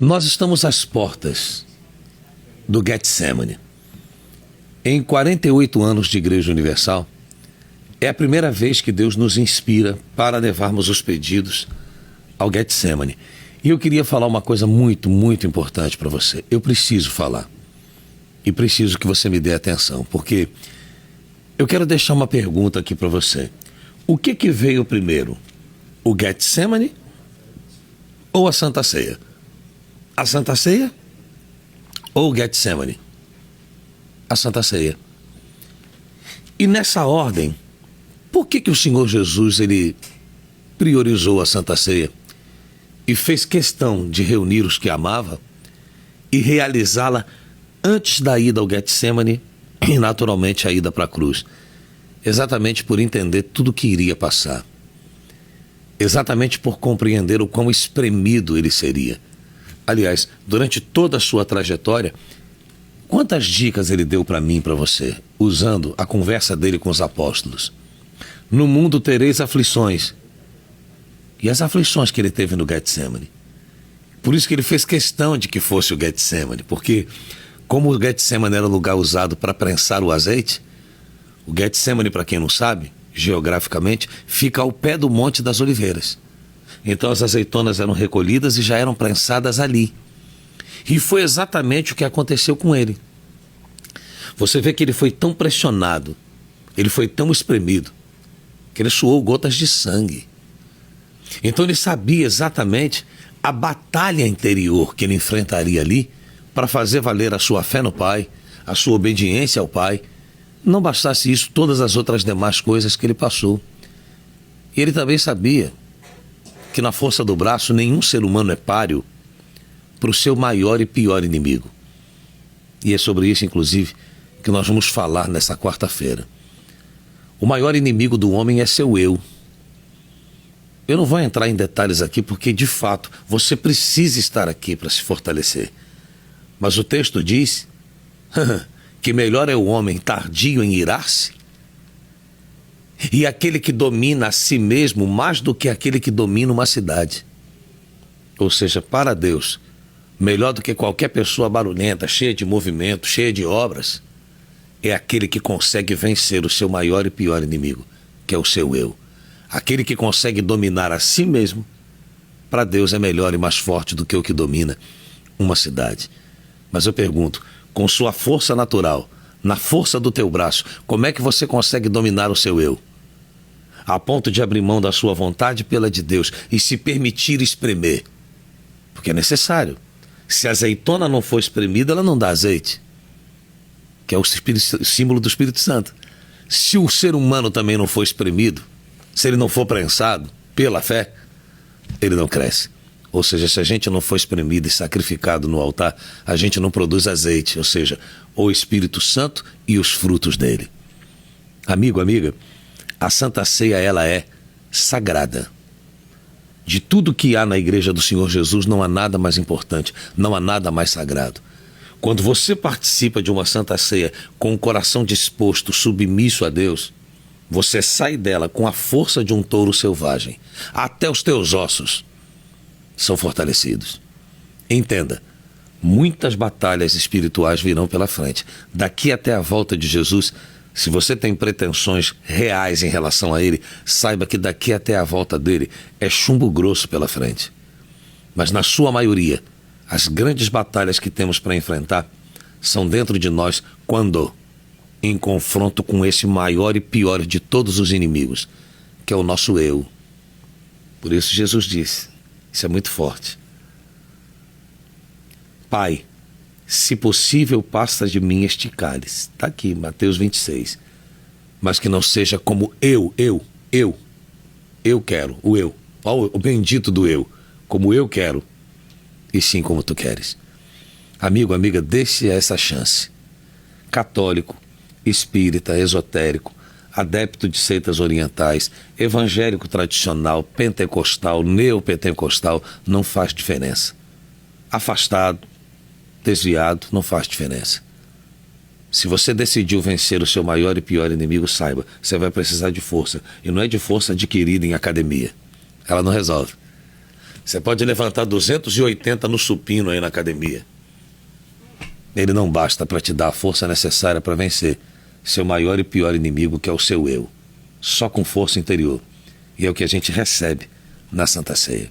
Nós estamos às portas do Getsemane. Em 48 anos de Igreja Universal, é a primeira vez que Deus nos inspira para levarmos os pedidos ao Getsemane. E eu queria falar uma coisa muito, muito importante para você. Eu preciso falar. E preciso que você me dê atenção, porque eu quero deixar uma pergunta aqui para você. O que veio primeiro? O Getsemane ou a Santa Ceia? A Santa Ceia ou o Getsemane? A Santa Ceia. E nessa ordem, por que o Senhor Jesus ele priorizou a Santa Ceia e fez questão de reunir os que amava e realizá-la antes da ida ao Getsemane e naturalmente a ida para a cruz? Exatamente por entender tudo o que iria passar. Exatamente por compreender o quão espremido ele seria. Aliás, durante toda a sua trajetória, quantas dicas ele deu para mim e para você, usando a conversa dele com os apóstolos? No mundo tereis aflições. E as aflições que ele teve no Getsemane. Por isso que ele fez questão de que fosse o Getsemane, porque como o Getsemane era o lugar usado para prensar o azeite, o Getsemane, para quem não sabe, geograficamente, fica ao pé do Monte das Oliveiras. Então as azeitonas eram recolhidas e já eram prensadas ali. E foi exatamente o que aconteceu com ele. Você vê que ele foi tão pressionado, ele foi tão espremido, que ele suou gotas de sangue. Então ele sabia exatamente a batalha interior que ele enfrentaria ali para fazer valer a sua fé no Pai, a sua obediência ao Pai. Não bastasse isso, todas as outras demais coisas que ele passou. E ele também sabia que na força do braço nenhum ser humano é páreo para o seu maior e pior inimigo. E é sobre isso, inclusive, que nós vamos falar nessa quarta-feira. O maior inimigo do homem é seu eu. Eu não vou entrar em detalhes aqui porque, de fato, você precisa estar aqui para se fortalecer. Mas o texto diz que melhor é o homem tardio em irar-se e aquele que domina a si mesmo mais do que aquele que domina uma cidade. Ou seja, para Deus, melhor do que qualquer pessoa barulhenta, cheia de movimento, cheia de obras, é aquele que consegue vencer o seu maior e pior inimigo, que é o seu eu. Aquele que consegue dominar a si mesmo, para Deus é melhor e mais forte do que o que domina uma cidade. Mas eu pergunto, com sua força natural, na força do teu braço, como é que você consegue dominar o seu eu? A ponto de abrir mão da sua vontade pela de Deus e se permitir espremer. Porque é necessário. Se a azeitona não for espremida, ela não dá azeite. Que é o símbolo do Espírito Santo. Se o ser humano também não for espremido, se ele não for prensado pela fé, ele não cresce. Ou seja, se a gente não for espremido e sacrificado no altar, a gente não produz azeite, ou seja, o Espírito Santo e os frutos dele. Amigo, amiga, a Santa Ceia, ela é sagrada. De tudo que há na Igreja do Senhor Jesus, não há nada mais importante, não há nada mais sagrado. Quando você participa de uma Santa Ceia com o coração disposto, submisso a Deus, você sai dela com a força de um touro selvagem. Até os teus ossos são fortalecidos. Entenda, muitas batalhas espirituais virão pela frente. Daqui até a volta de Jesus, se você tem pretensões reais em relação a ele, saiba que daqui até a volta dele é chumbo grosso pela frente. Mas na sua maioria, as grandes batalhas que temos para enfrentar são dentro de nós quando em confronto com esse maior e pior de todos os inimigos, que é o nosso eu. Por isso Jesus disse, isso é muito forte: Pai, se possível, passa de mim este cálice. Está aqui, Mateus 26. Mas que não seja como eu quero, o eu. Olha o bendito do eu. Como eu quero, e sim como tu queres. Amigo, amiga, deixe essa chance. Católico, espírita, esotérico, adepto de seitas orientais, evangélico tradicional, pentecostal, neopentecostal, não faz diferença. Afastado, desviado, não faz diferença. Se você decidiu vencer o seu maior e pior inimigo, saiba, você vai precisar de força. E não é de força adquirida em academia. Ela não resolve. Você pode levantar 280 no supino aí na academia. Ele não basta para te dar a força necessária para vencer seu maior e pior inimigo, que é o seu eu. Só com força interior. E é o que a gente recebe na Santa Ceia.